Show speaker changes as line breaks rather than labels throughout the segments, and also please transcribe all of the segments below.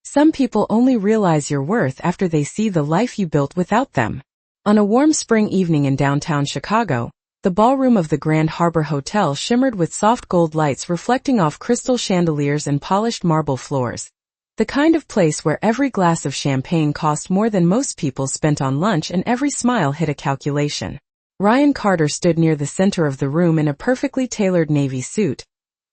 Some people only realize your worth after they see the life you built without them. On a warm spring evening in downtown Chicago, the ballroom of the Grand Harbor Hotel shimmered with soft gold lights reflecting off crystal chandeliers and polished marble floors. The kind of place where every glass of champagne cost more than most people spent on lunch and every smile hit a calculation. Ryan Carter stood near the center of the room in a perfectly tailored navy suit,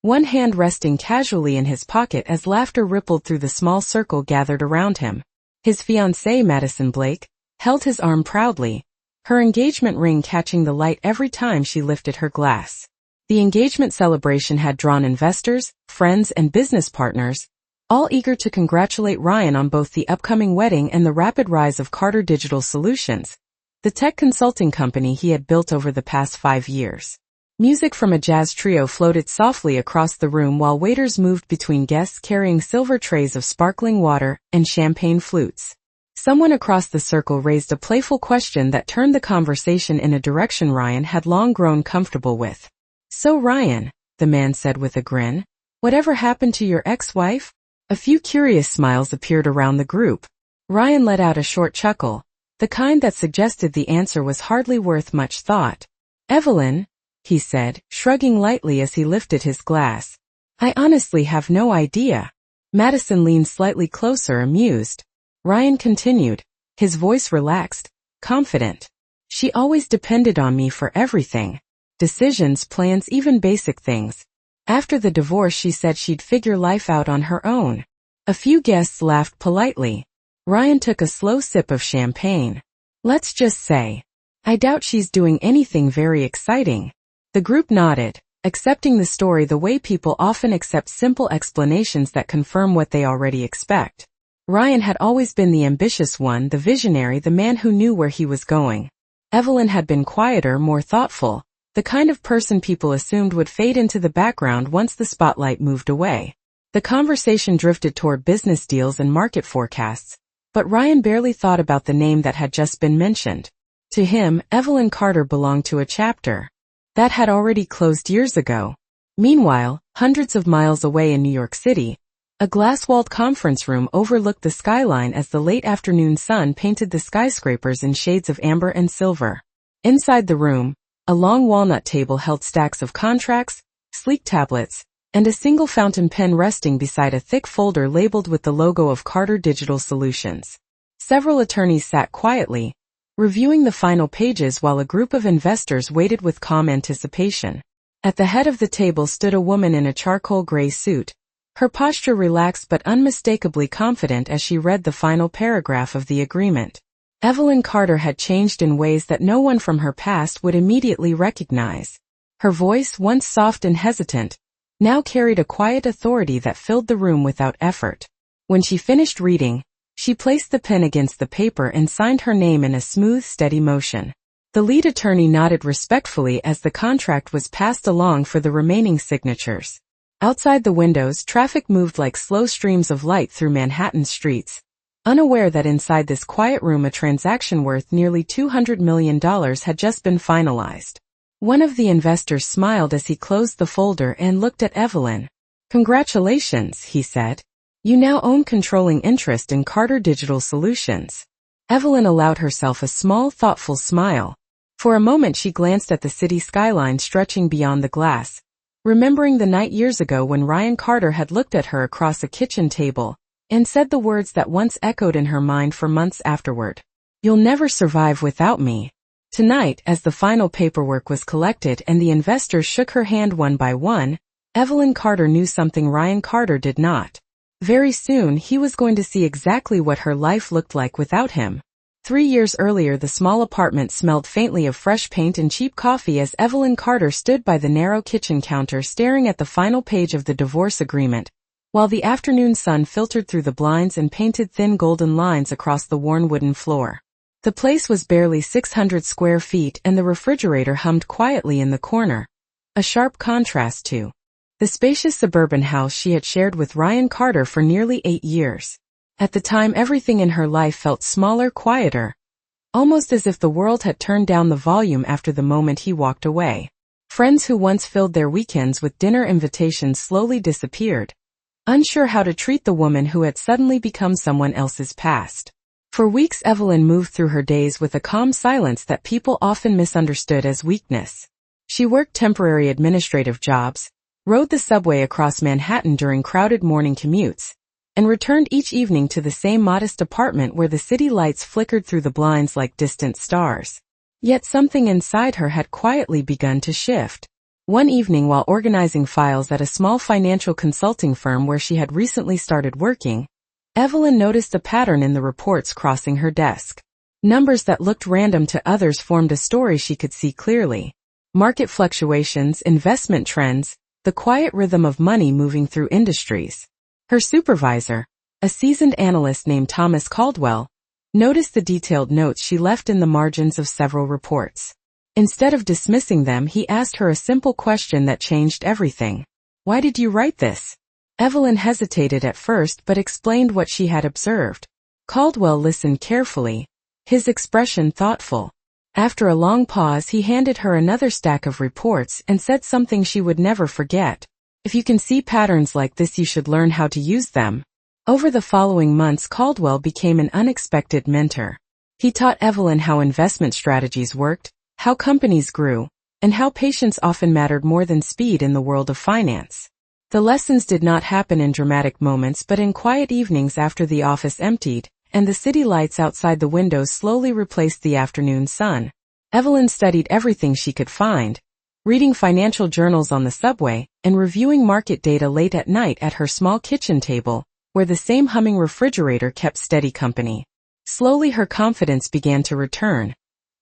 one hand resting casually in his pocket as laughter rippled through the small circle gathered around him. His fiancée, Madison Blake, held his arm proudly, her engagement ring catching the light every time she lifted her glass. The engagement celebration had drawn investors, friends, and business partners, all eager to congratulate Ryan on both the upcoming wedding and the rapid rise of Carter Digital Solutions, the tech consulting company he had built over the past 5 years. Music from a jazz trio floated softly across the room while waiters moved between guests carrying silver trays of sparkling water and champagne flutes. Someone across the circle raised a playful question that turned the conversation in a direction Ryan had long grown comfortable with. "So Ryan," the man said with a grin, "whatever happened to your ex-wife?" A few curious smiles appeared around the group. Ryan let out a short chuckle, the kind that suggested the answer was hardly worth much thought. "Evelyn," he said, shrugging lightly as he lifted his glass. "I honestly have no idea." Madison leaned slightly closer, amused. Ryan continued, his voice relaxed, confident. "She always depended on me for everything. Decisions, plans, even basic things. After the divorce she said she'd figure life out on her own." A few guests laughed politely. Ryan took a slow sip of champagne. "Let's just say, I doubt she's doing anything very exciting." The group nodded, accepting the story the way people often accept simple explanations that confirm what they already expect. Ryan had always been the ambitious one, the visionary, the man who knew where he was going. Evelyn had been quieter, more thoughtful, the kind of person people assumed would fade into the background once the spotlight moved away. The conversation drifted toward business deals and market forecasts, but Ryan barely thought about the name that had just been mentioned. To him, Evelyn Carter belonged to a chapter that had already closed years ago. Meanwhile, hundreds of miles away in New York City, a glass-walled conference room overlooked the skyline as the late afternoon sun painted the skyscrapers in shades of amber and silver. Inside the room, a long walnut table held stacks of contracts, sleek tablets, and a single fountain pen resting beside a thick folder labeled with the logo of Carter Digital Solutions. Several attorneys sat quietly, reviewing the final pages while a group of investors waited with calm anticipation. At the head of the table stood a woman in a charcoal gray suit, her posture relaxed but unmistakably confident as she read the final paragraph of the agreement. Evelyn Carter had changed in ways that no one from her past would immediately recognize. Her voice, once soft and hesitant, now carried a quiet authority that filled the room without effort. When she finished reading, she placed the pen against the paper and signed her name in a smooth, steady motion. The lead attorney nodded respectfully as the contract was passed along for the remaining signatures. Outside the windows, traffic moved like slow streams of light through Manhattan streets, unaware that inside this quiet room a transaction worth nearly $200 million had just been finalized. One of the investors smiled as he closed the folder and looked at Evelyn. "Congratulations," he said. "You now own controlling interest in Carter Digital Solutions." Evelyn allowed herself a small, thoughtful smile. For a moment she glanced at the city skyline stretching beyond the glass, remembering the night years ago when Ryan Carter had looked at her across a kitchen table and said the words that once echoed in her mind for months afterward. "You'll never survive without me." Tonight, as the final paperwork was collected and the investors shook her hand one by one, Evelyn Carter knew something Ryan Carter did not. Very soon he was going to see exactly what her life looked like without him. 3 years earlier the small apartment smelled faintly of fresh paint and cheap coffee as Evelyn Carter stood by the narrow kitchen counter staring at the final page of the divorce agreement, while the afternoon sun filtered through the blinds and painted thin golden lines across the worn wooden floor. The place was barely 600 square feet and the refrigerator hummed quietly in the corner, a sharp contrast to the spacious suburban house she had shared with Ryan Carter for nearly 8 years. At the time everything in her life felt smaller, quieter, almost as if the world had turned down the volume after the moment he walked away. Friends who once filled their weekends with dinner invitations slowly disappeared, unsure how to treat the woman who had suddenly become someone else's past. For weeks Evelyn moved through her days with a calm silence that people often misunderstood as weakness. She worked temporary administrative jobs, rode the subway across Manhattan during crowded morning commutes, and returned each evening to the same modest apartment where the city lights flickered through the blinds like distant stars. Yet something inside her had quietly begun to shift. One evening while organizing files at a small financial consulting firm where she had recently started working, Evelyn noticed a pattern in the reports crossing her desk. Numbers that looked random to others formed a story she could see clearly. Market fluctuations, investment trends, the quiet rhythm of money moving through industries. Her supervisor, a seasoned analyst named Thomas Caldwell, noticed the detailed notes she left in the margins of several reports. Instead of dismissing them, he asked her a simple question that changed everything. "Why did you write this?" Evelyn hesitated at first but explained what she had observed. Caldwell listened carefully, his expression thoughtful. After a long pause, he handed her another stack of reports and said something she would never forget. "If you can see patterns like this, you should learn how to use them." Over the following months, Caldwell became an unexpected mentor. He taught Evelyn how investment strategies worked, how companies grew, and how patience often mattered more than speed in the world of finance. The lessons did not happen in dramatic moments but in quiet evenings after the office emptied, and the city lights outside the windows slowly replaced the afternoon sun. Evelyn studied everything she could find, reading financial journals on the subway, and reviewing market data late at night at her small kitchen table, where the same humming refrigerator kept steady company. Slowly her confidence began to return,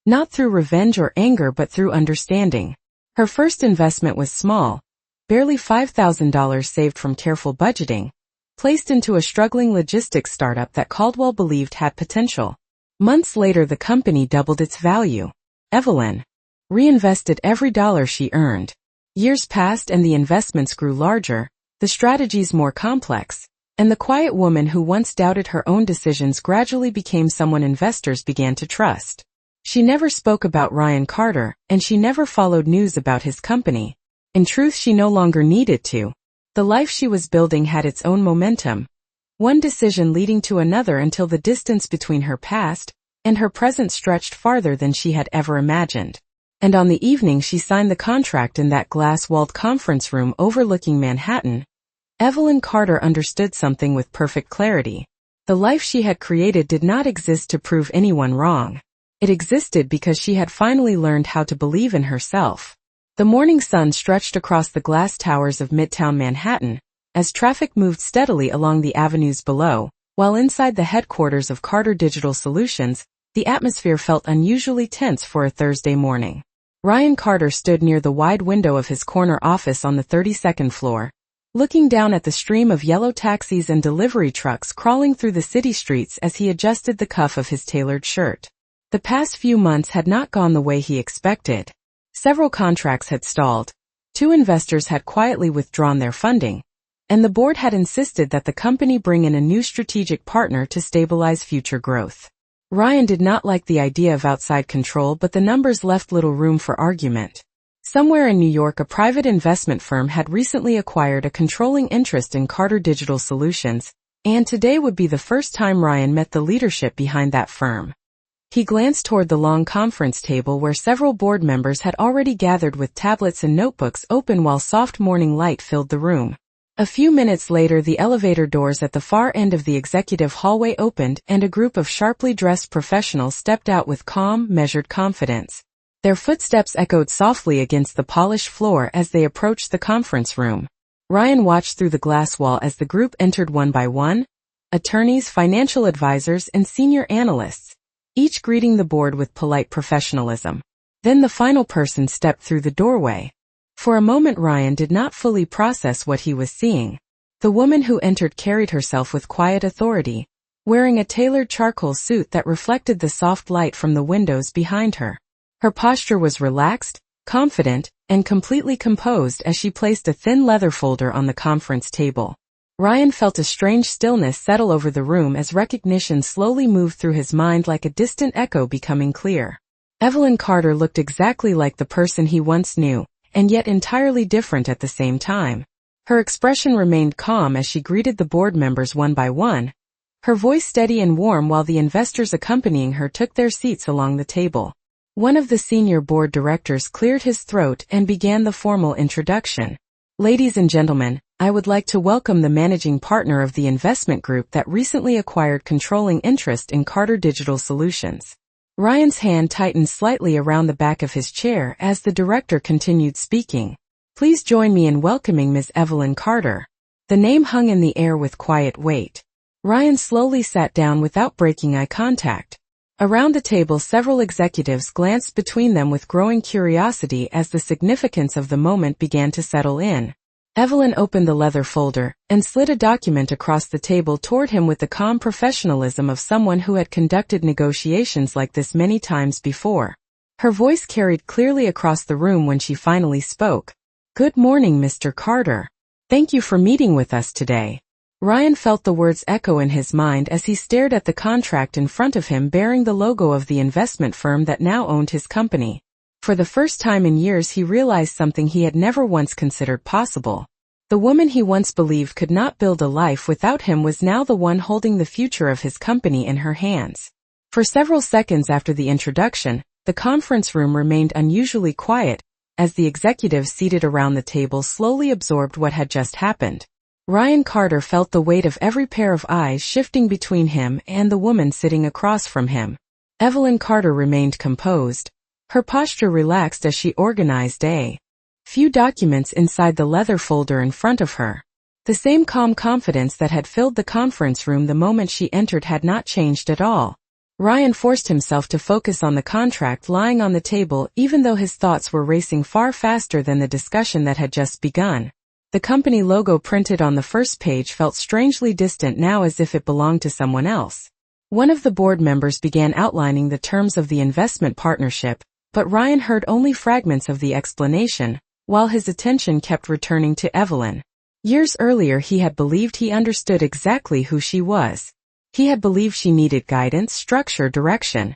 not through revenge or anger but through understanding. Her first investment was small, barely $5,000 saved from careful budgeting, placed into a struggling logistics startup that Caldwell believed had potential. Months later the company doubled its value. Evelyn reinvested every dollar she earned. Years passed and the investments grew larger, the strategies more complex, and the quiet woman who once doubted her own decisions gradually became someone investors began to trust. She never spoke about Ryan Carter, and she never followed news about his company. In truth, she no longer needed to. The life she was building had its own momentum, one decision leading to another until the distance between her past and her present stretched farther than she had ever imagined. And on the evening she signed the contract in that glass-walled conference room overlooking Manhattan, Evelyn Carter understood something with perfect clarity. The life she had created did not exist to prove anyone wrong. It existed because she had finally learned how to believe in herself. The morning sun stretched across the glass towers of Midtown Manhattan, as traffic moved steadily along the avenues below, while inside the headquarters of Carter Digital Solutions, the atmosphere felt unusually tense for a Thursday morning. Ryan Carter stood near the wide window of his corner office on the 32nd floor, looking down at the stream of yellow taxis and delivery trucks crawling through the city streets as he adjusted the cuff of his tailored shirt. The past few months had not gone the way he expected. Several contracts had stalled, 2 investors had quietly withdrawn their funding, and the board had insisted that the company bring in a new strategic partner to stabilize future growth. Ryan did not like the idea of outside control, but the numbers left little room for argument. Somewhere in New York, a private investment firm had recently acquired a controlling interest in Carter Digital Solutions, and today would be the first time Ryan met the leadership behind that firm. He glanced toward the long conference table where several board members had already gathered with tablets and notebooks open while soft morning light filled the room. A few minutes later, the elevator doors at the far end of the executive hallway opened and a group of sharply dressed professionals stepped out with calm, measured confidence. Their footsteps echoed softly against the polished floor as they approached the conference room. Ryan watched through the glass wall as the group entered one by one, attorneys, financial advisors, and senior analysts, each greeting the board with polite professionalism. Then the final person stepped through the doorway. For a moment Ryan did not fully process what he was seeing. The woman who entered carried herself with quiet authority, wearing a tailored charcoal suit that reflected the soft light from the windows behind her. Her posture was relaxed, confident, and completely composed as she placed a thin leather folder on the conference table. Ryan felt a strange stillness settle over the room as recognition slowly moved through his mind like a distant echo becoming clear. Evelyn Carter looked exactly like the person he once knew, and yet entirely different at the same time. Her expression remained calm as she greeted the board members one by one, her voice steady and warm while the investors accompanying her took their seats along the table. One of the senior board directors cleared his throat and began the formal introduction. Ladies and gentlemen, I would like to welcome the managing partner of the investment group that recently acquired controlling interest in Carter Digital Solutions. Ryan's hand tightened slightly around the back of his chair as the director continued speaking. Please join me in welcoming Ms. Evelyn Carter. The name hung in the air with quiet weight. Ryan slowly sat down without breaking eye contact. Around the table, several executives glanced between them with growing curiosity as the significance of the moment began to settle in. Evelyn opened the leather folder and slid a document across the table toward him with the calm professionalism of someone who had conducted negotiations like this many times before. Her voice carried clearly across the room when she finally spoke. Good morning, Mr. Carter. Thank you for meeting with us today. Ryan felt the words echo in his mind as he stared at the contract in front of him bearing the logo of the investment firm that now owned his company. For the first time in years he realized something he had never once considered possible. The woman he once believed could not build a life without him was now the one holding the future of his company in her hands. For several seconds after the introduction, the conference room remained unusually quiet, as the executives seated around the table slowly absorbed what had just happened. Ryan Carter felt the weight of every pair of eyes shifting between him and the woman sitting across from him. Evelyn Carter remained composed, her posture relaxed as she organized a few documents inside the leather folder in front of her. The same calm confidence that had filled the conference room the moment she entered had not changed at all. Ryan forced himself to focus on the contract lying on the table even though his thoughts were racing far faster than the discussion that had just begun. The company logo printed on the first page felt strangely distant now as if it belonged to someone else. One of the board members began outlining the terms of the investment partnership, but Ryan heard only fragments of the explanation, while his attention kept returning to Evelyn. Years earlier he had believed he understood exactly who she was. He had believed she needed guidance, structure, direction.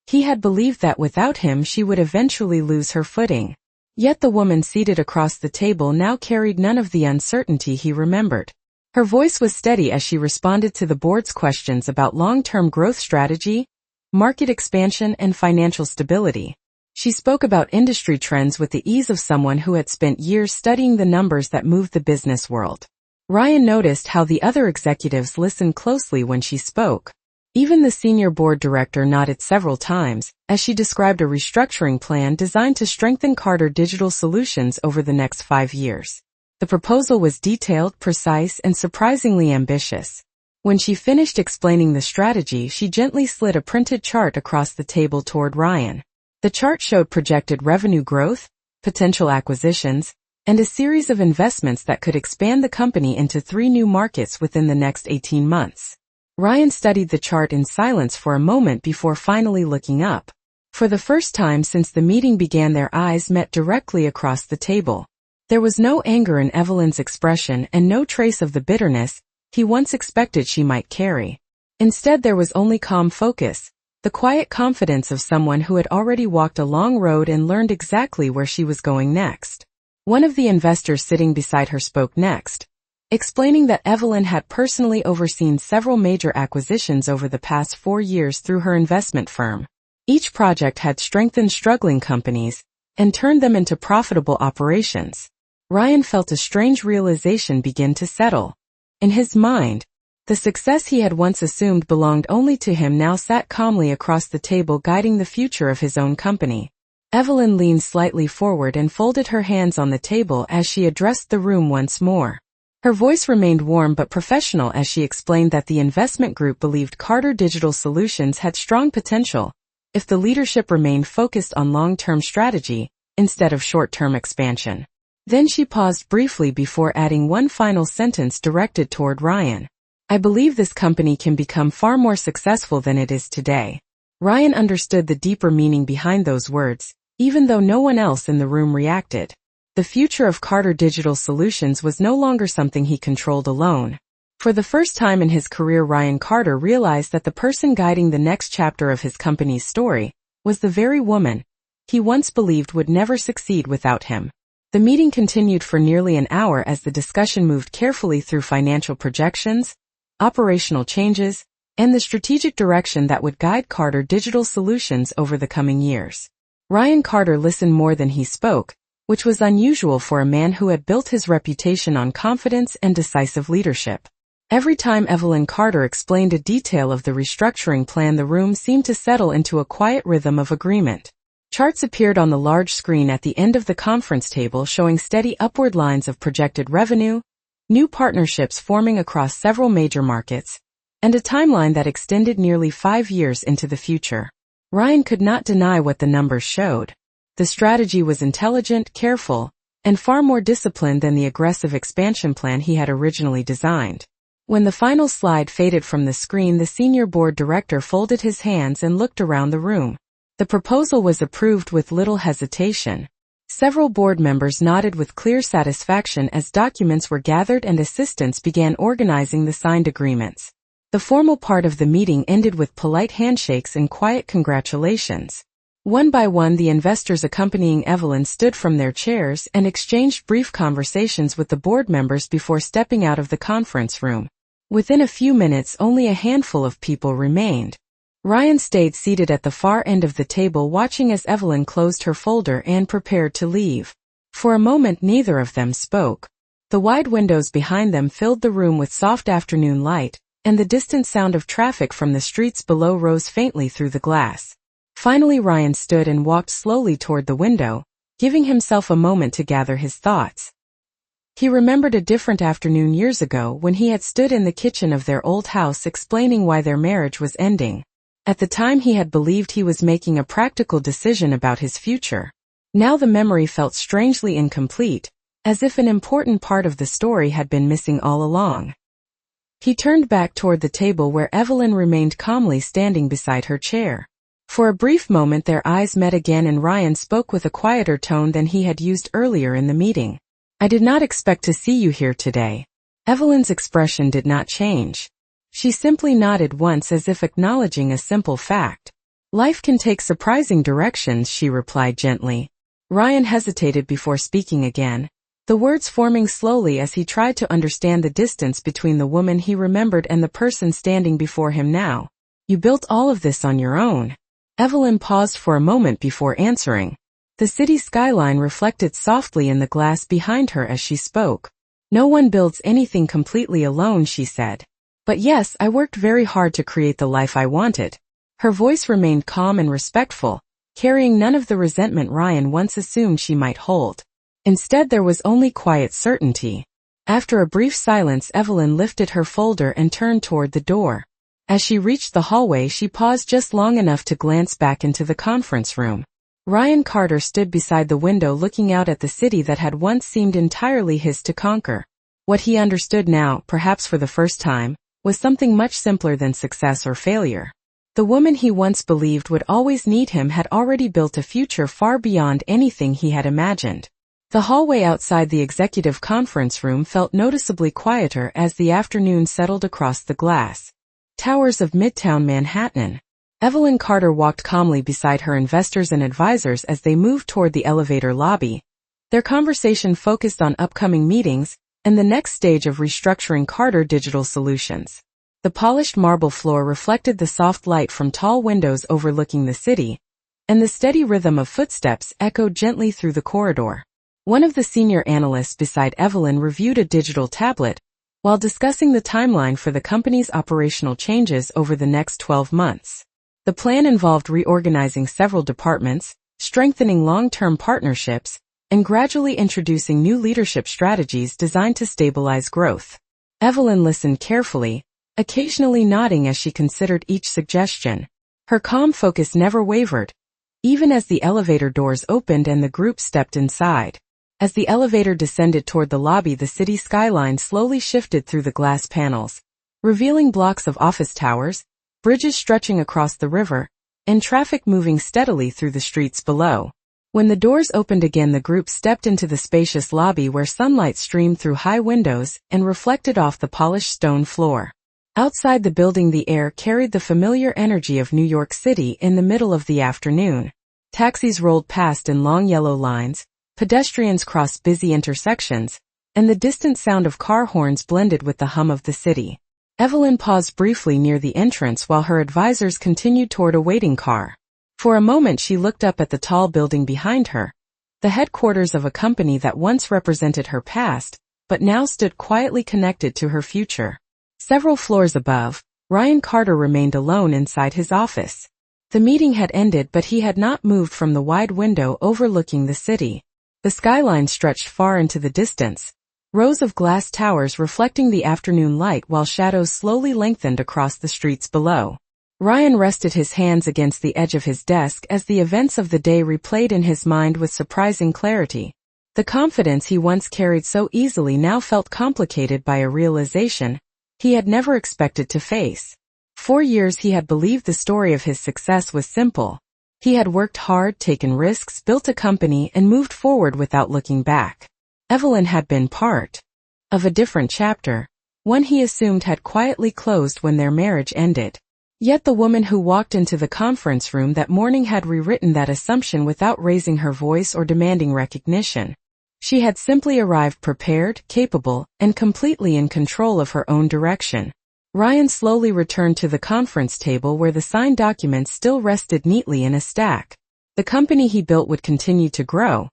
He had believed that without him she would eventually lose her footing. Yet the woman seated across the table now carried none of the uncertainty he remembered. Her voice was steady as she responded to the board's questions about long-term growth strategy, market expansion, and financial stability. She spoke about industry trends with the ease of someone who had spent years studying the numbers that moved the business world. Ryan noticed how the other executives listened closely when she spoke. Even the senior board director nodded several times, as she described a restructuring plan designed to strengthen Carter Digital Solutions over the next 5 years. The proposal was detailed, precise, and surprisingly ambitious. When she finished explaining the strategy, she gently slid a printed chart across the table toward Ryan. The chart showed projected revenue growth, potential acquisitions, and a series of investments that could expand the company into 3 new markets within the next 18 months. Ryan studied the chart in silence for a moment before finally looking up. For the first time since the meeting began, their eyes met directly across the table. There was no anger in Evelyn's expression and no trace of the bitterness he once expected she might carry. Instead there was only calm focus, the quiet confidence of someone who had already walked a long road and learned exactly where she was going next. One of the investors sitting beside her spoke next, explaining that Evelyn had personally overseen several major acquisitions over the past 4 years through her investment firm. Each project had strengthened struggling companies and turned them into profitable operations. Ryan felt a strange realization begin to settle. In his mind, the success he had once assumed belonged only to him now sat calmly across the table guiding the future of his own company. Evelyn leaned slightly forward and folded her hands on the table as she addressed the room once more. Her voice remained warm but professional as she explained that the investment group believed Carter Digital Solutions had strong potential if the leadership remained focused on long-term strategy instead of short-term expansion. Then she paused briefly before adding one final sentence directed toward Ryan. I believe this company can become far more successful than it is today. Ryan understood the deeper meaning behind those words, even though no one else in the room reacted. The future of Carter Digital Solutions was no longer something he controlled alone. For the first time in his career, Ryan Carter realized that the person guiding the next chapter of his company's story was the very woman he once believed would never succeed without him. The meeting continued for nearly an hour as the discussion moved carefully through financial projections, operational changes, and the strategic direction that would guide Carter Digital Solutions over the coming years. Ryan Carter listened more than he spoke, which was unusual for a man who had built his reputation on confidence and decisive leadership. Every time Evelyn Carter explained a detail of the restructuring plan, the room seemed to settle into a quiet rhythm of agreement. Charts appeared on the large screen at the end of the conference table showing steady upward lines of projected revenue, new partnerships forming across several major markets, and a timeline that extended nearly 5 years into the future. Ryan could not deny what the numbers showed. The strategy was intelligent, careful, and far more disciplined than the aggressive expansion plan he had originally designed. When the final slide faded from the screen, the senior board director folded his hands and looked around the room. The proposal was approved with little hesitation. Several board members nodded with clear satisfaction as documents were gathered and assistants began organizing the signed agreements. The formal part of the meeting ended with polite handshakes and quiet congratulations. One by one, the investors accompanying Evelyn stood from their chairs and exchanged brief conversations with the board members before stepping out of the conference room. Within a few minutes, only a handful of people remained. Ryan stayed seated at the far end of the table, watching as Evelyn closed her folder and prepared to leave. For a moment, neither of them spoke. The wide windows behind them filled the room with soft afternoon light, and the distant sound of traffic from the streets below rose faintly through the glass. Finally, Ryan stood and walked slowly toward the window, giving himself a moment to gather his thoughts. He remembered a different afternoon years ago when he had stood in the kitchen of their old house explaining why their marriage was ending. At the time, he had believed he was making a practical decision about his future. Now the memory felt strangely incomplete, as if an important part of the story had been missing all along. He turned back toward the table where Evelyn remained calmly standing beside her chair. For a brief moment their eyes met again, and Ryan spoke with a quieter tone than he had used earlier in the meeting. "I did not expect to see you here today." Evelyn's expression did not change. She simply nodded once as if acknowledging a simple fact. "Life can take surprising directions," she replied gently. Ryan hesitated before speaking again, the words forming slowly as he tried to understand the distance between the woman he remembered and the person standing before him now. "You built all of this on your own?" Evelyn paused for a moment before answering. The city skyline reflected softly in the glass behind her as she spoke. "No one builds anything completely alone," she said. "But yes, I worked very hard to create the life I wanted." Her voice remained calm and respectful, carrying none of the resentment Ryan once assumed she might hold. Instead, there was only quiet certainty. After a brief silence, Evelyn lifted her folder and turned toward the door. As she reached the hallway, she paused just long enough to glance back into the conference room. Ryan Carter stood beside the window looking out at the city that had once seemed entirely his to conquer. What he understood now, perhaps for the first time, was something much simpler than success or failure. The woman he once believed would always need him had already built a future far beyond anything he had imagined. The hallway outside the executive conference room felt noticeably quieter as the afternoon settled across the glass towers of Midtown Manhattan. Evelyn Carter walked calmly beside her investors and advisors as they moved toward the elevator lobby. Their conversation focused on upcoming meetings and the next stage of restructuring Carter Digital Solutions. The polished marble floor reflected the soft light from tall windows overlooking the city, and the steady rhythm of footsteps echoed gently through the corridor. One of the senior analysts beside Evelyn reviewed a digital tablet, while discussing the timeline for the company's operational changes over the next 12 months. The plan involved reorganizing several departments, strengthening long-term partnerships, and gradually introducing new leadership strategies designed to stabilize growth. Evelyn listened carefully, occasionally nodding as she considered each suggestion. Her calm focus never wavered, even as the elevator doors opened and the group stepped inside. As the elevator descended toward the lobby, the city skyline slowly shifted through the glass panels, revealing blocks of office towers, bridges stretching across the river, and traffic moving steadily through the streets below. When the doors opened again, the group stepped into the spacious lobby where sunlight streamed through high windows and reflected off the polished stone floor. Outside the building, the air carried the familiar energy of New York City in the middle of the afternoon. Taxis rolled past in long yellow lines, Pedestrians crossed busy intersections, and the distant sound of car horns blended with the hum of the city. Evelyn paused briefly near the entrance while her advisors continued toward a waiting car. For a moment she looked up at the tall building behind her, the headquarters of a company that once represented her past, but now stood quietly connected to her future. Several floors above, Ryan Carter remained alone inside his office. The meeting had ended, but he had not moved from the wide window overlooking the city. The skyline stretched far into the distance, rows of glass towers reflecting the afternoon light while shadows slowly lengthened across the streets below. Ryan rested his hands against the edge of his desk as the events of the day replayed in his mind with surprising clarity. The confidence he once carried so easily now felt complicated by a realization he had never expected to face. For years he had believed the story of his success was simple. He had worked hard, taken risks, built a company, and moved forward without looking back. Evelyn had been part of a different chapter, one he assumed had quietly closed when their marriage ended. Yet the woman who walked into the conference room that morning had rewritten that assumption without raising her voice or demanding recognition. She had simply arrived prepared, capable, and completely in control of her own direction. Ryan slowly returned to the conference table where the signed documents still rested neatly in a stack. The company he built would continue to grow,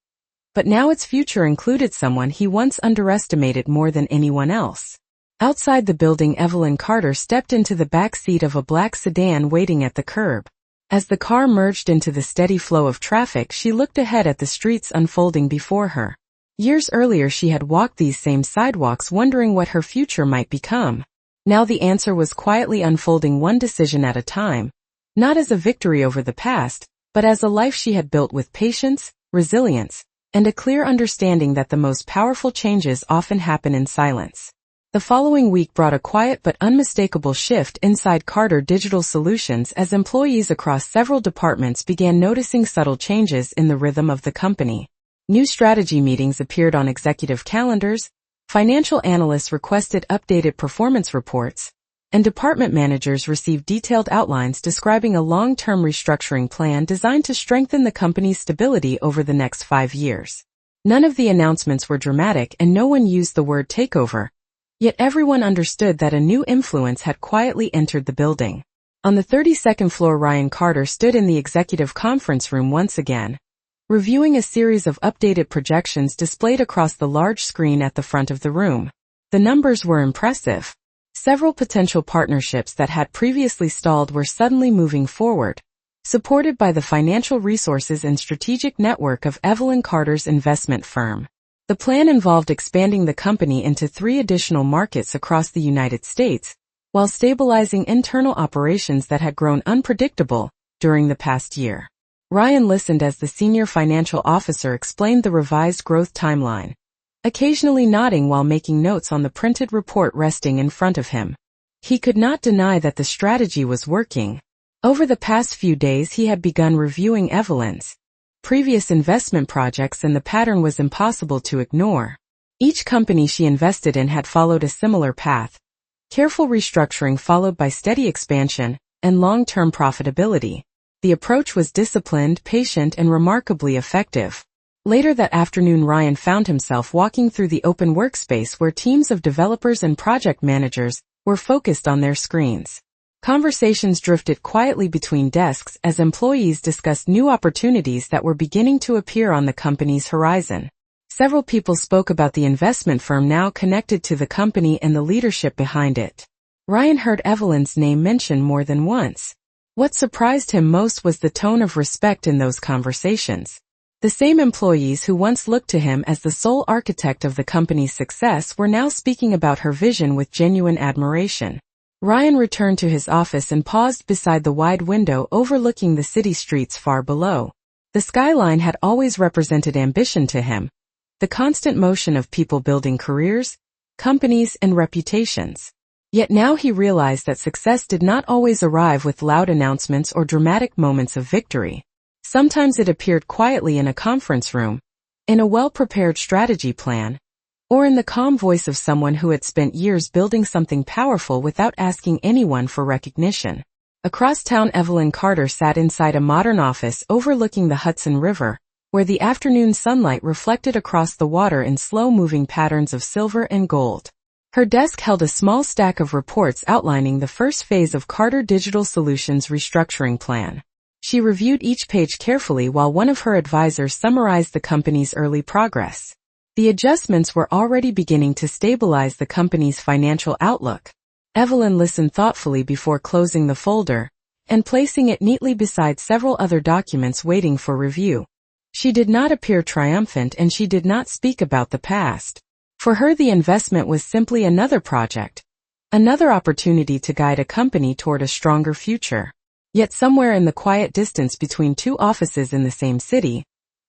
but now its future included someone he once underestimated more than anyone else. Outside the building, Evelyn Carter stepped into the back seat of a black sedan waiting at the curb. As the car merged into the steady flow of traffic, she looked ahead at the streets unfolding before her. Years earlier she had walked these same sidewalks wondering what her future might become. Now the answer was quietly unfolding, one decision at a time, not as a victory over the past, but as a life she had built with patience, resilience, and a clear understanding that the most powerful changes often happen in silence. The following week brought a quiet but unmistakable shift inside Carter Digital Solutions as employees across several departments began noticing subtle changes in the rhythm of the company. New strategy meetings appeared on executive calendars, financial analysts requested updated performance reports, and department managers received detailed outlines describing a long-term restructuring plan designed to strengthen the company's stability over the next 5 years. None of the announcements were dramatic and no one used the word takeover. Yet everyone understood that a new influence had quietly entered the building. On the 32nd floor, Ryan Carter stood in the executive conference room once again, reviewing a series of updated projections displayed across the large screen at the front of the room. The numbers were impressive. Several potential partnerships that had previously stalled were suddenly moving forward, supported by the financial resources and strategic network of Evelyn Carter's investment firm. The plan involved expanding the company into 3 additional markets across the United States, while stabilizing internal operations that had grown unpredictable during the past year. Ryan listened as the senior financial officer explained the revised growth timeline, occasionally nodding while making notes on the printed report resting in front of him. He could not deny that the strategy was working. Over the past few days he had begun reviewing Evelyn's previous investment projects, and the pattern was impossible to ignore. Each company she invested in had followed a similar path: careful restructuring followed by steady expansion and long-term profitability. The approach was disciplined, patient, and remarkably effective. Later that afternoon, Ryan found himself walking through the open workspace where teams of developers and project managers were focused on their screens. Conversations drifted quietly between desks as employees discussed new opportunities that were beginning to appear on the company's horizon. Several people spoke about the investment firm now connected to the company and the leadership behind it. Ryan heard Evelyn's name mentioned more than once. What surprised him most was the tone of respect in those conversations. The same employees who once looked to him as the sole architect of the company's success were now speaking about her vision with genuine admiration. Ryan returned to his office and paused beside the wide window overlooking the city streets far below. The skyline had always represented ambition to him, the constant motion of people building careers, companies, and reputations. Yet now he realized that success did not always arrive with loud announcements or dramatic moments of victory. Sometimes it appeared quietly in a conference room, in a well-prepared strategy plan, or in the calm voice of someone who had spent years building something powerful without asking anyone for recognition. Across town, Evelyn Carter sat inside a modern office overlooking the Hudson River, where the afternoon sunlight reflected across the water in slow-moving patterns of silver and gold. Her desk held a small stack of reports outlining the first phase of Carter Digital Solutions' restructuring plan. She reviewed each page carefully while one of her advisors summarized the company's early progress. The adjustments were already beginning to stabilize the company's financial outlook. Evelyn listened thoughtfully before closing the folder and placing it neatly beside several other documents waiting for review. She did not appear triumphant and she did not speak about the past. For her, the investment was simply another project, another opportunity to guide a company toward a stronger future. Yet somewhere in the quiet distance between two offices in the same city,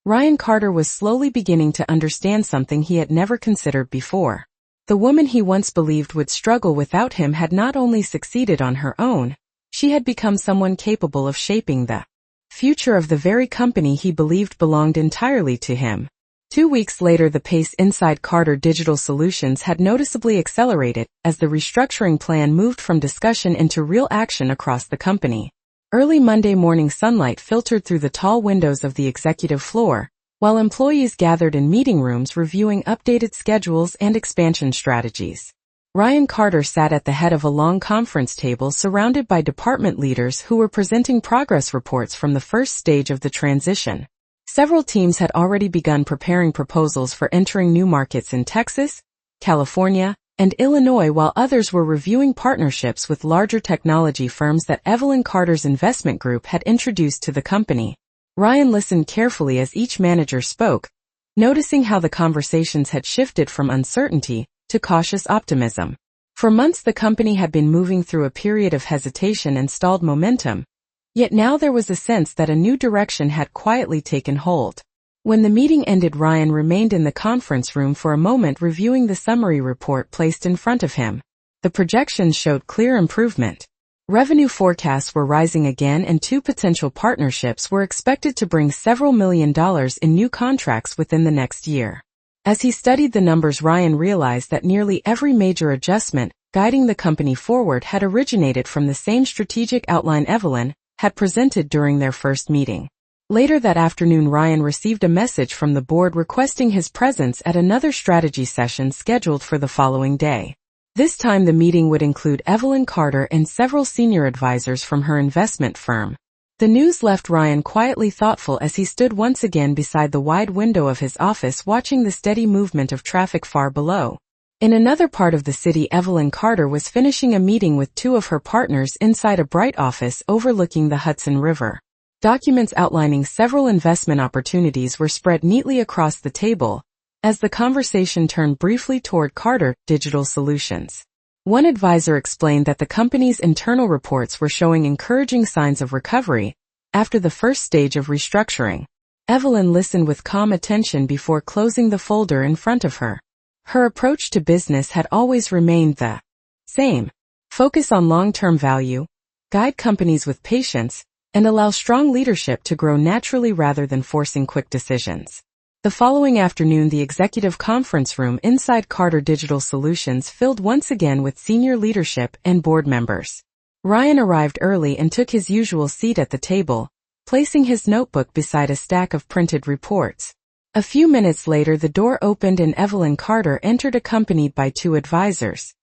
Ryan Carter was slowly beginning to understand something he had never considered before. The woman he once believed would struggle without him had not only succeeded on her own, she had become someone capable of shaping the future of the very company he believed belonged entirely to him. 2 weeks later, the pace inside Carter Digital Solutions had noticeably accelerated as the restructuring plan moved from discussion into real action across the company. Early Monday morning sunlight filtered through the tall windows of the executive floor, while employees gathered in meeting rooms reviewing updated schedules and expansion strategies. Ryan Carter sat at the head of a long conference table surrounded by department leaders who were presenting progress reports from the first stage of the transition. Several teams had already begun preparing proposals for entering new markets in Texas, California, and Illinois, while others were reviewing partnerships with larger technology firms that Evelyn Carter's investment group had introduced to the company. Ryan listened carefully as each manager spoke, noticing how the conversations had shifted from uncertainty to cautious optimism. For months the company had been moving through a period of hesitation and stalled momentum, yet now there was a sense that a new direction had quietly taken hold. When the meeting ended, Ryan remained in the conference room for a moment reviewing the summary report placed in front of him. The projections showed clear improvement. Revenue forecasts were rising again and 2 potential partnerships were expected to bring several $1 million in new contracts within the next year. As he studied the numbers, Ryan realized that nearly every major adjustment guiding the company forward had originated from the same strategic outline Evelyn had presented during their first meeting. Later that afternoon, Ryan received a message from the board requesting his presence at another strategy session scheduled for the following day. This time the meeting would include Evelyn Carter and several senior advisors from her investment firm. The news left Ryan quietly thoughtful as he stood once again beside the wide window of his office watching the steady movement of traffic far below. In another part of the city, Evelyn Carter was finishing a meeting with 2 of her partners inside a bright office overlooking the Hudson River. Documents outlining several investment opportunities were spread neatly across the table, as the conversation turned briefly toward Carter Digital Solutions. One advisor explained that the company's internal reports were showing encouraging signs of recovery after the first stage of restructuring. Evelyn listened with calm attention before closing the folder in front of her. Her approach to business had always remained the same: focus on long-term value, guide companies with patience, and allow strong leadership to grow naturally rather than forcing quick decisions. The following afternoon, the executive conference room inside Carter Digital Solutions filled once again with senior leadership and board members. Ryan arrived early and took his usual seat at the table, placing his notebook beside a stack of printed reports. A few minutes later, the door opened and Evelyn Carter entered accompanied by 2 advisors.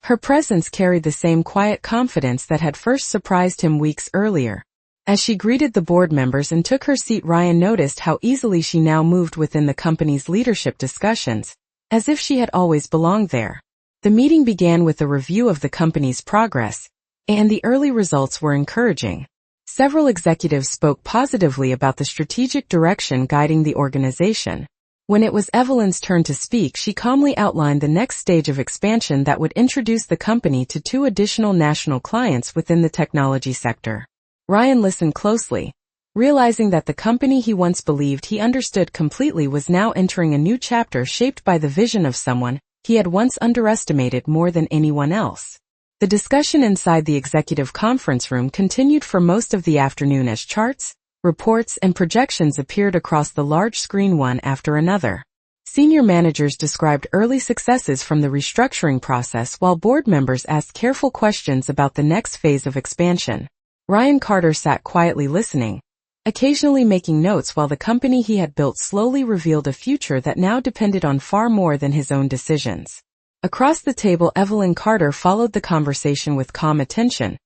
Her presence carried the same quiet confidence that had first surprised him weeks earlier. As she greeted the board members and took her seat, Ryan noticed how easily she now moved within the company's leadership discussions, as if she had always belonged there. The meeting began with a review of the company's progress, and the early results were encouraging. Several executives spoke positively about the strategic direction guiding the organization. When it was Evelyn's turn to speak, she calmly outlined the next stage of expansion that would introduce the company to 2 additional national clients within the technology sector. Ryan listened closely, realizing that the company he once believed he understood completely was now entering a new chapter shaped by the vision of someone he had once underestimated more than anyone else. The discussion inside the executive conference room continued for most of the afternoon as charts, reports, and projections appeared across the large screen one after another. Senior managers described early successes from the restructuring process while board members asked careful questions about the next phase of expansion. Ryan Carter sat quietly listening, occasionally making notes while the company he had built slowly revealed a future that now depended on far more than his own decisions. Across the table, Evelyn Carter followed the conversation with calm attention,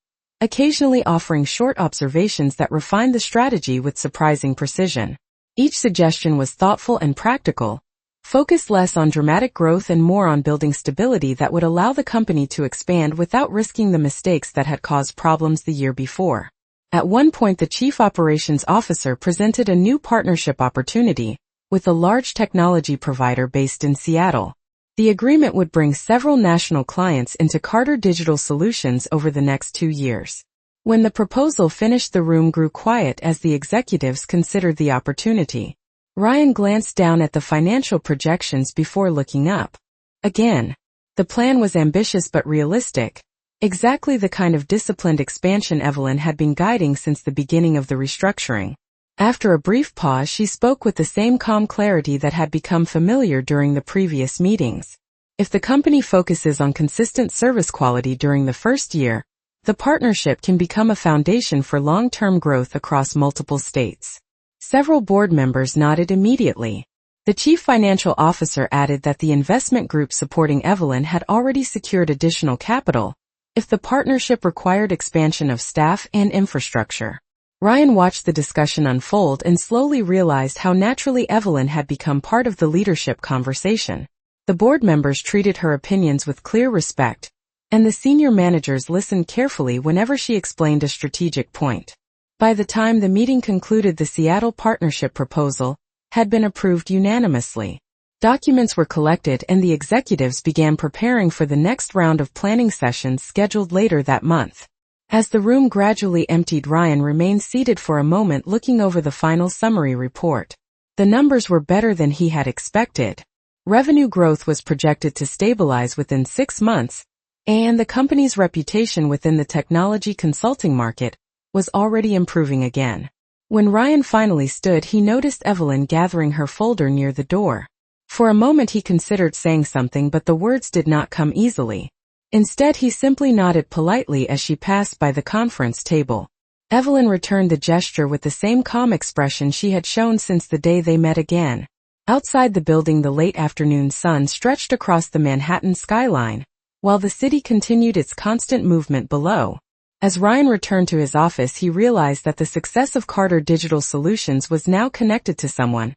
occasionally offering short observations that refined the strategy with surprising precision. Each suggestion was thoughtful and practical, focused less on dramatic growth and more on building stability that would allow the company to expand without risking the mistakes that had caused problems the year before. At one point, the chief operations officer presented a new partnership opportunity with a large technology provider based in Seattle. The agreement would bring several national clients into Carter Digital Solutions over the next 2 years. When the proposal finished, the room grew quiet as the executives considered the opportunity. Ryan glanced down at the financial projections before looking up. Again, the plan was ambitious but realistic, exactly the kind of disciplined expansion Evelyn had been guiding since the beginning of the restructuring. After a brief pause, she spoke with the same calm clarity that had become familiar during the previous meetings. If the company focuses on consistent service quality during the first year, the partnership can become a foundation for long-term growth across multiple states. Several board members nodded immediately. The chief financial officer added that the investment group supporting Evelyn had already secured additional capital if the partnership required expansion of staff and infrastructure. Ryan watched the discussion unfold and slowly realized how naturally Evelyn had become part of the leadership conversation. The board members treated her opinions with clear respect, and the senior managers listened carefully whenever she explained a strategic point. By the time the meeting concluded, the Seattle partnership proposal had been approved unanimously. Documents were collected and the executives began preparing for the next round of planning sessions scheduled later that month. As the room gradually emptied, Ryan remained seated for a moment looking over the final summary report. The numbers were better than he had expected. Revenue growth was projected to stabilize within 6 months, and the company's reputation within the technology consulting market was already improving again. When Ryan finally stood, he noticed Evelyn gathering her folder near the door. For a moment he considered saying something, but the words did not come easily. Instead, he simply nodded politely as she passed by the conference table. Evelyn returned the gesture with the same calm expression she had shown since the day they met again. Outside the building, the late afternoon sun stretched across the Manhattan skyline, while the city continued its constant movement below. As Ryan returned to his office, he realized that the success of Carter Digital Solutions was now connected to someone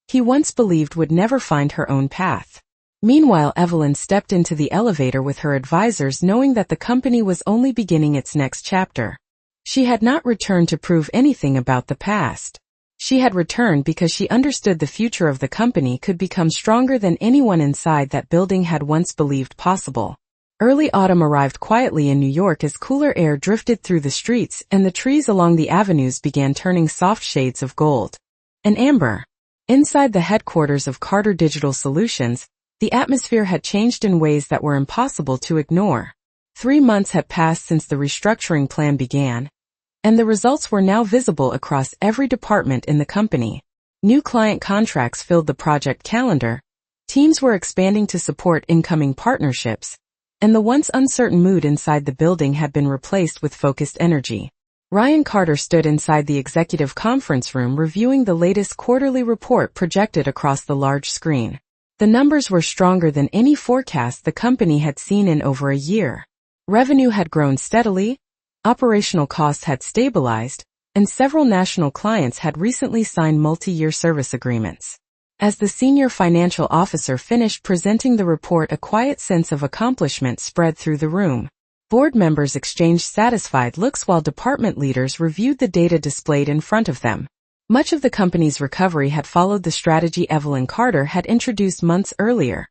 he once believed would never find her own path. Meanwhile, Evelyn stepped into the elevator with her advisors, knowing that the company was only beginning its next chapter. She had not returned to prove anything about the past. She had returned because she understood the future of the company could become stronger than anyone inside that building had once believed possible. Early autumn arrived quietly in New York as cooler air drifted through the streets and the trees along the avenues began turning soft shades of gold and amber. Inside the headquarters of Carter Digital Solutions, the atmosphere had changed in ways that were impossible to ignore. 3 months had passed since the restructuring plan began, and the results were now visible across every department in the company. New client contracts filled the project calendar, teams were expanding to support incoming partnerships, and the once uncertain mood inside the building had been replaced with focused energy. Ryan Carter stood inside the executive conference room reviewing the latest quarterly report projected across the large screen. The numbers were stronger than any forecast the company had seen in over a year. Revenue had grown steadily, operational costs had stabilized, and several national clients had recently signed multi-year service agreements. As the senior financial officer finished presenting the report, a quiet sense of accomplishment spread through the room. Board members exchanged satisfied looks while department leaders reviewed the data displayed in front of them. Much of the company's recovery had followed the strategy Evelyn Carter had introduced months earlier.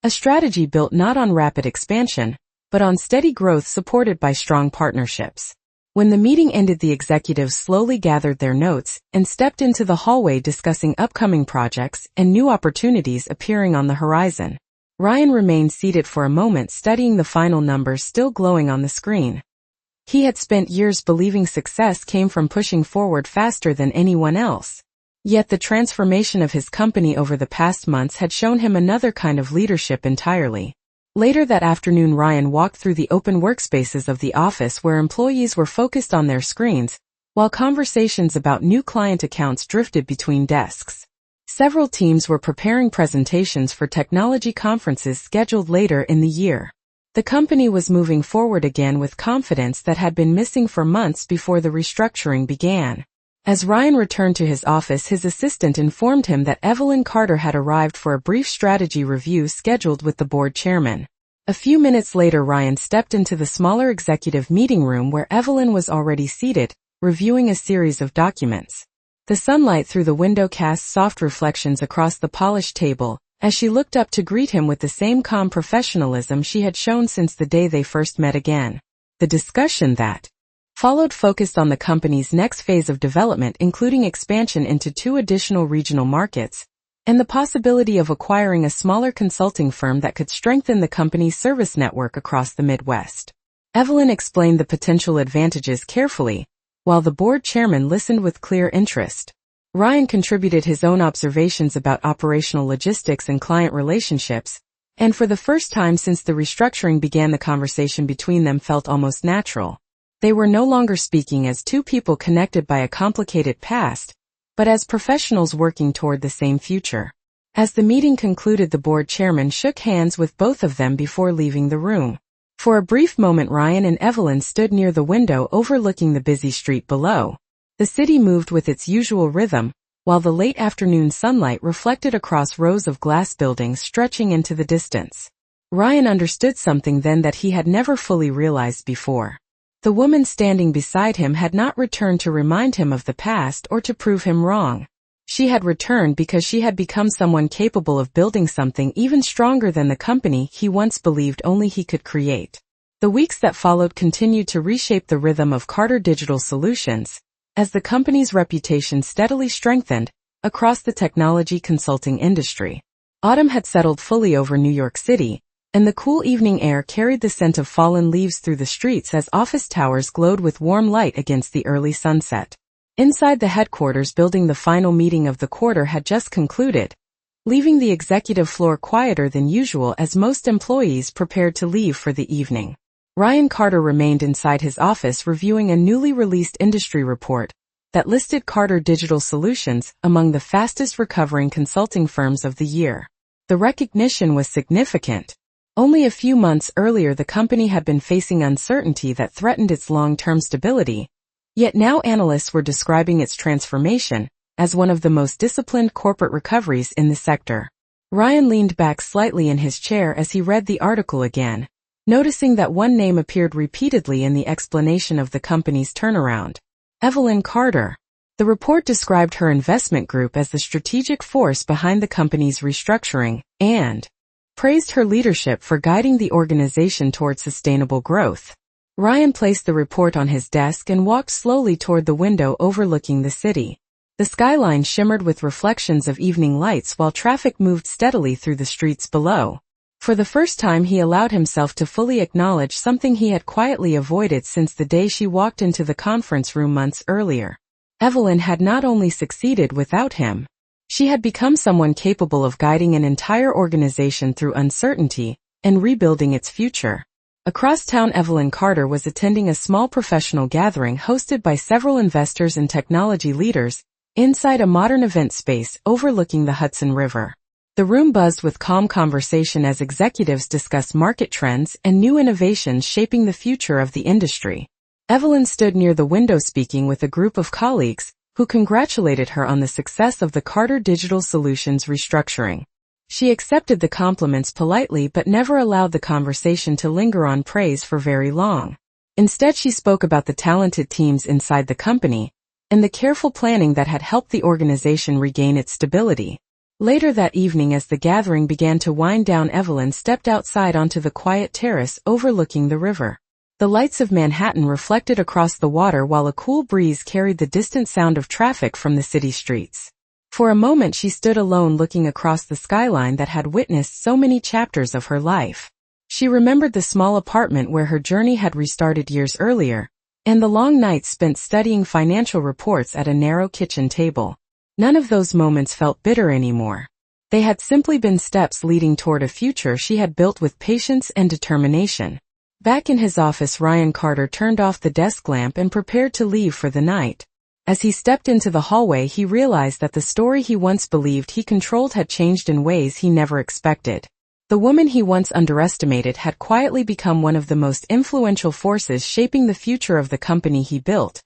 A strategy built not on rapid expansion, but on steady growth supported by strong partnerships. When the meeting ended, the executives slowly gathered their notes and stepped into the hallway discussing upcoming projects and new opportunities appearing on the horizon. Ryan remained seated for a moment, studying the final numbers still glowing on the screen. He had spent years believing success came from pushing forward faster than anyone else. Yet the transformation of his company over the past months had shown him another kind of leadership entirely. Later that afternoon, Ryan walked through the open workspaces of the office where employees were focused on their screens, while conversations about new client accounts drifted between desks. Several teams were preparing presentations for technology conferences scheduled later in the year. The company was moving forward again with confidence that had been missing for months before the restructuring began. As Ryan returned to his office, his assistant informed him that Evelyn Carter had arrived for a brief strategy review scheduled with the board chairman. A few minutes later, Ryan stepped into the smaller executive meeting room where Evelyn was already seated, reviewing a series of documents. The sunlight through the window cast soft reflections across the polished table, as she looked up to greet him with the same calm professionalism she had shown since the day they first met again. The discussion that followed focused on the company's next phase of development, including expansion into 2 additional regional markets, and the possibility of acquiring a smaller consulting firm that could strengthen the company's service network across the Midwest. Evelyn explained the potential advantages carefully, while the board chairman listened with clear interest. Ryan contributed his own observations about operational logistics and client relationships, and for the first time since the restructuring began, the conversation between them felt almost natural. They were no longer speaking as 2 people connected by a complicated past, but as professionals working toward the same future. As the meeting concluded, the board chairman shook hands with both of them before leaving the room. For a brief moment, Ryan and Evelyn stood near the window overlooking the busy street below. The city moved with its usual rhythm, while the late afternoon sunlight reflected across rows of glass buildings stretching into the distance. Ryan understood something then that he had never fully realized before. The woman standing beside him had not returned to remind him of the past or to prove him wrong. She had returned because she had become someone capable of building something even stronger than the company he once believed only he could create. The weeks that followed continued to reshape the rhythm of Carter Digital Solutions, as the company's reputation steadily strengthened across the technology consulting industry. Autumn had settled fully over New York City, and the cool evening air carried the scent of fallen leaves through the streets as office towers glowed with warm light against the early sunset. Inside the headquarters building, the final meeting of the quarter had just concluded, leaving the executive floor quieter than usual as most employees prepared to leave for the evening. Ryan Carter remained inside his office reviewing a newly released industry report that listed Carter Digital Solutions among the fastest recovering consulting firms of the year. The recognition was significant. Only a few months earlier, the company had been facing uncertainty that threatened its long-term stability, yet now analysts were describing its transformation as one of the most disciplined corporate recoveries in the sector. Ryan leaned back slightly in his chair as he read the article again, noticing that one name appeared repeatedly in the explanation of the company's turnaround: Evelyn Carter. The report described her investment group as the strategic force behind the company's restructuring, and praised her leadership for guiding the organization toward sustainable growth. Ryan placed the report on his desk and walked slowly toward the window overlooking the city. The skyline shimmered with reflections of evening lights while traffic moved steadily through the streets below. For the first time, he allowed himself to fully acknowledge something he had quietly avoided since the day she walked into the conference room months earlier. Evelyn had not only succeeded without him, she had become someone capable of guiding an entire organization through uncertainty and rebuilding its future. Across town, Evelyn Carter was attending a small professional gathering hosted by several investors and technology leaders inside a modern event space overlooking the Hudson River. The room buzzed with calm conversation as executives discussed market trends and new innovations shaping the future of the industry. Evelyn stood near the window speaking with a group of colleagues who congratulated her on the success of the Carter Digital Solutions restructuring. She accepted the compliments politely but never allowed the conversation to linger on praise for very long. Instead, she spoke about the talented teams inside the company and the careful planning that had helped the organization regain its stability. Later that evening, as the gathering began to wind down, Evelyn stepped outside onto the quiet terrace overlooking the river. The lights of Manhattan reflected across the water while a cool breeze carried the distant sound of traffic from the city streets. For a moment, she stood alone looking across the skyline that had witnessed so many chapters of her life. She remembered the small apartment where her journey had restarted years earlier, and the long nights spent studying financial reports at a narrow kitchen table. None of those moments felt bitter anymore. They had simply been steps leading toward a future she had built with patience and determination. Back in his office, Ryan Carter turned off the desk lamp and prepared to leave for the night. As he stepped into the hallway, he realized that the story he once believed he controlled had changed in ways he never expected. The woman he once underestimated had quietly become one of the most influential forces shaping the future of the company he built.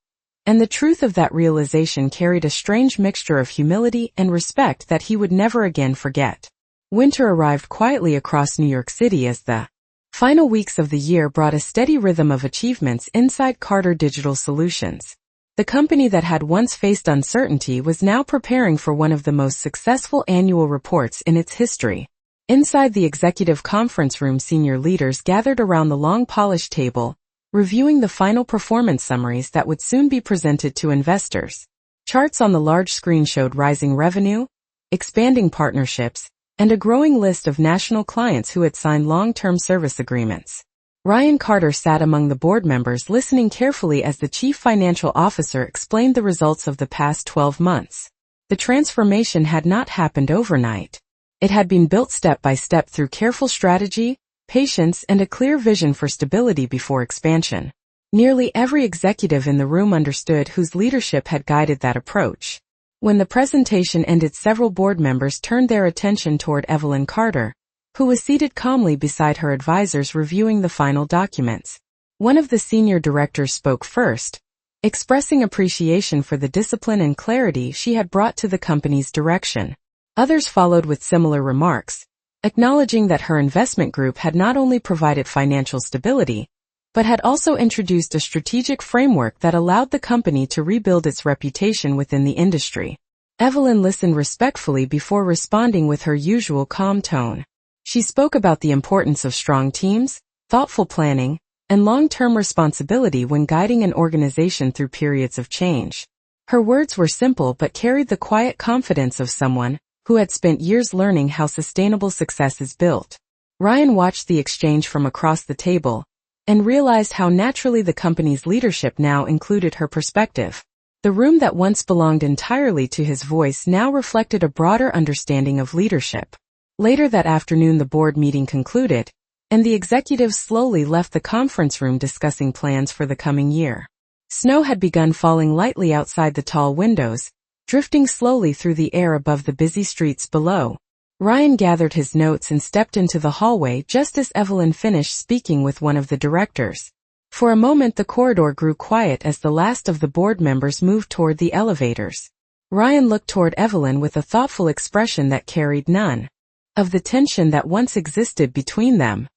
And the truth of that realization carried a strange mixture of humility and respect that he would never again forget. Winter arrived quietly across New York City as the final weeks of the year brought a steady rhythm of achievements inside Carter Digital Solutions. The company that had once faced uncertainty was now preparing for one of the most successful annual reports in its history. Inside the executive conference room, senior leaders gathered around the long polished table, reviewing the final performance summaries that would soon be presented to investors. Charts on the large screen showed rising revenue, expanding partnerships, and a growing list of national clients who had signed long-term service agreements. Ryan Carter sat among the board members, listening carefully as the chief financial officer explained the results of the past 12 months. The transformation had not happened overnight. It had been built step by step through careful strategy, patience, and a clear vision for stability before expansion. Nearly every executive in the room understood whose leadership had guided that approach. When the presentation ended, several board members turned their attention toward Evelyn Carter, who was seated calmly beside her advisors reviewing the final documents. One of the senior directors spoke first, expressing appreciation for the discipline and clarity she had brought to the company's direction. Others followed with similar remarks, acknowledging that her investment group had not only provided financial stability, but had also introduced a strategic framework that allowed the company to rebuild its reputation within the industry. Evelyn listened respectfully before responding with her usual calm tone. She spoke about the importance of strong teams, thoughtful planning, and long-term responsibility when guiding an organization through periods of change. Her words were simple but carried the quiet confidence of someone who had spent years learning how sustainable success is built. Ryan watched the exchange from across the table and realized how naturally the company's leadership now included her perspective. The room that once belonged entirely to his voice now reflected a broader understanding of leadership. Later that afternoon, the board meeting concluded, and the executives slowly left the conference room discussing plans for the coming year. Snow had begun falling lightly outside the tall windows, drifting slowly through the air above the busy streets below. Ryan gathered his notes and stepped into the hallway just as Evelyn finished speaking with one of the directors. For a moment the corridor grew quiet as the last of the board members moved toward the elevators. Ryan looked toward Evelyn with a thoughtful expression that carried none of the tension that once existed between them.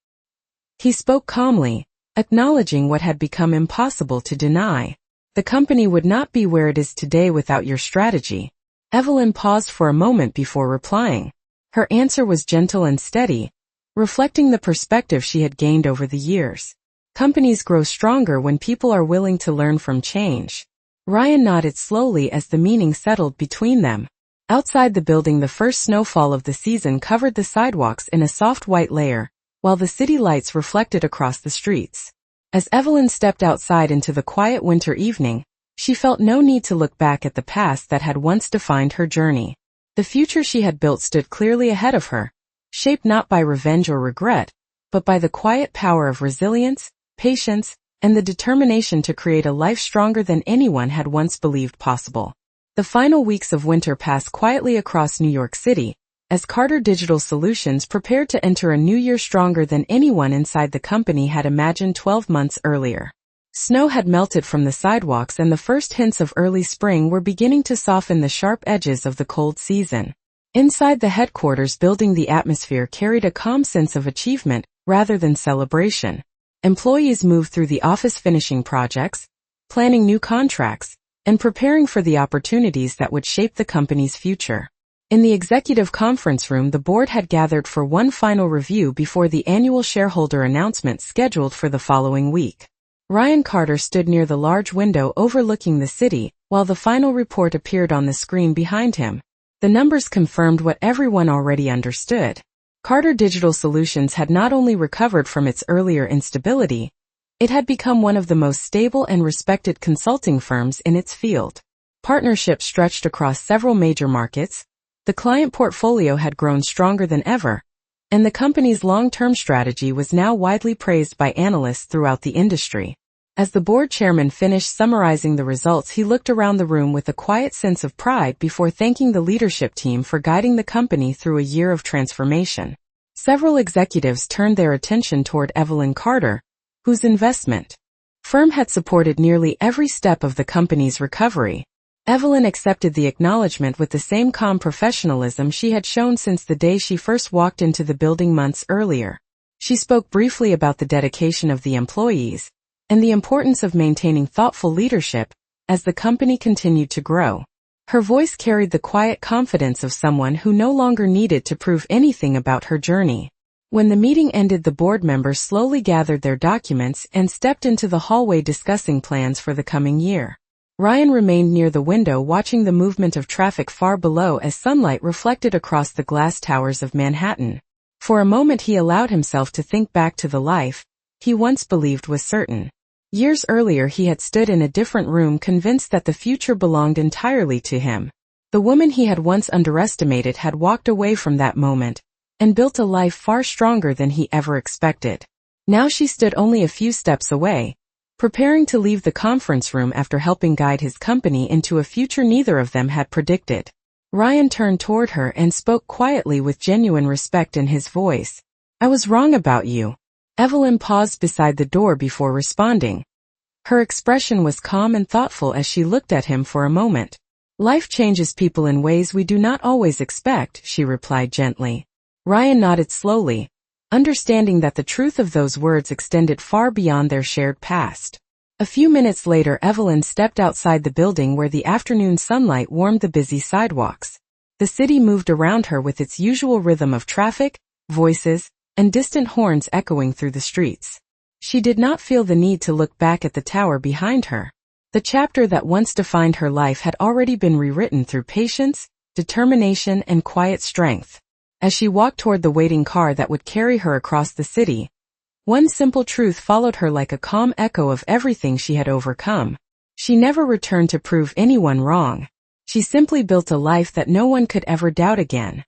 He spoke calmly, acknowledging what had become impossible to deny. The company would not be where it is today without your strategy. Evelyn paused for a moment before replying. Her answer was gentle and steady, reflecting the perspective she had gained over the years. Companies grow stronger when people are willing to learn from change. Ryan nodded slowly as the meaning settled between them. Outside the building, the first snowfall of the season covered the sidewalks in a soft white layer, while the city lights reflected across the streets. As Evelyn stepped outside into the quiet winter evening, she felt no need to look back at the past that had once defined her journey. The future she had built stood clearly ahead of her, shaped not by revenge or regret, but by the quiet power of resilience, patience, and the determination to create a life stronger than anyone had once believed possible. The final weeks of winter passed quietly across New York City, as Carter Digital Solutions prepared to enter a new year stronger than anyone inside the company had imagined 12 months earlier. Snow had melted from the sidewalks and the first hints of early spring were beginning to soften the sharp edges of the cold season. Inside the headquarters building, the atmosphere carried a calm sense of achievement rather than celebration. Employees moved through the office finishing projects, planning new contracts, and preparing for the opportunities that would shape the company's future. In the executive conference room, the board had gathered for one final review before the annual shareholder announcement scheduled for the following week. Ryan Carter stood near the large window overlooking the city, while the final report appeared on the screen behind him. The numbers confirmed what everyone already understood. Carter Digital Solutions had not only recovered from its earlier instability, it had become one of the most stable and respected consulting firms in its field. Partnerships stretched across several major markets, the client portfolio had grown stronger than ever, and the company's long-term strategy was now widely praised by analysts throughout the industry. As the board chairman finished summarizing the results, he looked around the room with a quiet sense of pride before thanking the leadership team for guiding the company through a year of transformation. Several executives turned their attention toward Evelyn Carter, whose investment firm had supported nearly every step of the company's recovery. Evelyn accepted the acknowledgement with the same calm professionalism she had shown since the day she first walked into the building months earlier. She spoke briefly about the dedication of the employees and the importance of maintaining thoughtful leadership as the company continued to grow. Her voice carried the quiet confidence of someone who no longer needed to prove anything about her journey. When the meeting ended, the board members slowly gathered their documents and stepped into the hallway discussing plans for the coming year. Ryan remained near the window watching the movement of traffic far below as sunlight reflected across the glass towers of Manhattan. For a moment he allowed himself to think back to the life he once believed was certain. Years earlier he had stood in a different room convinced that the future belonged entirely to him. The woman he had once underestimated had walked away from that moment and built a life far stronger than he ever expected. Now she stood only a few steps away, preparing to leave the conference room after helping guide his company into a future neither of them had predicted. Ryan turned toward her and spoke quietly with genuine respect in his voice. "I was wrong about you." Evelyn paused beside the door before responding. Her expression was calm and thoughtful as she looked at him for a moment. "Life changes people in ways we do not always expect," she replied gently. Ryan nodded slowly, understanding that the truth of those words extended far beyond their shared past. A few minutes later, Evelyn stepped outside the building where the afternoon sunlight warmed the busy sidewalks. The city moved around her with its usual rhythm of traffic, voices, and distant horns echoing through the streets. She did not feel the need to look back at the tower behind her. The chapter that once defined her life had already been rewritten through patience, determination, and quiet strength. As she walked toward the waiting car that would carry her across the city, one simple truth followed her like a calm echo of everything she had overcome. She never returned to prove anyone wrong. She simply built a life that no one could ever doubt again.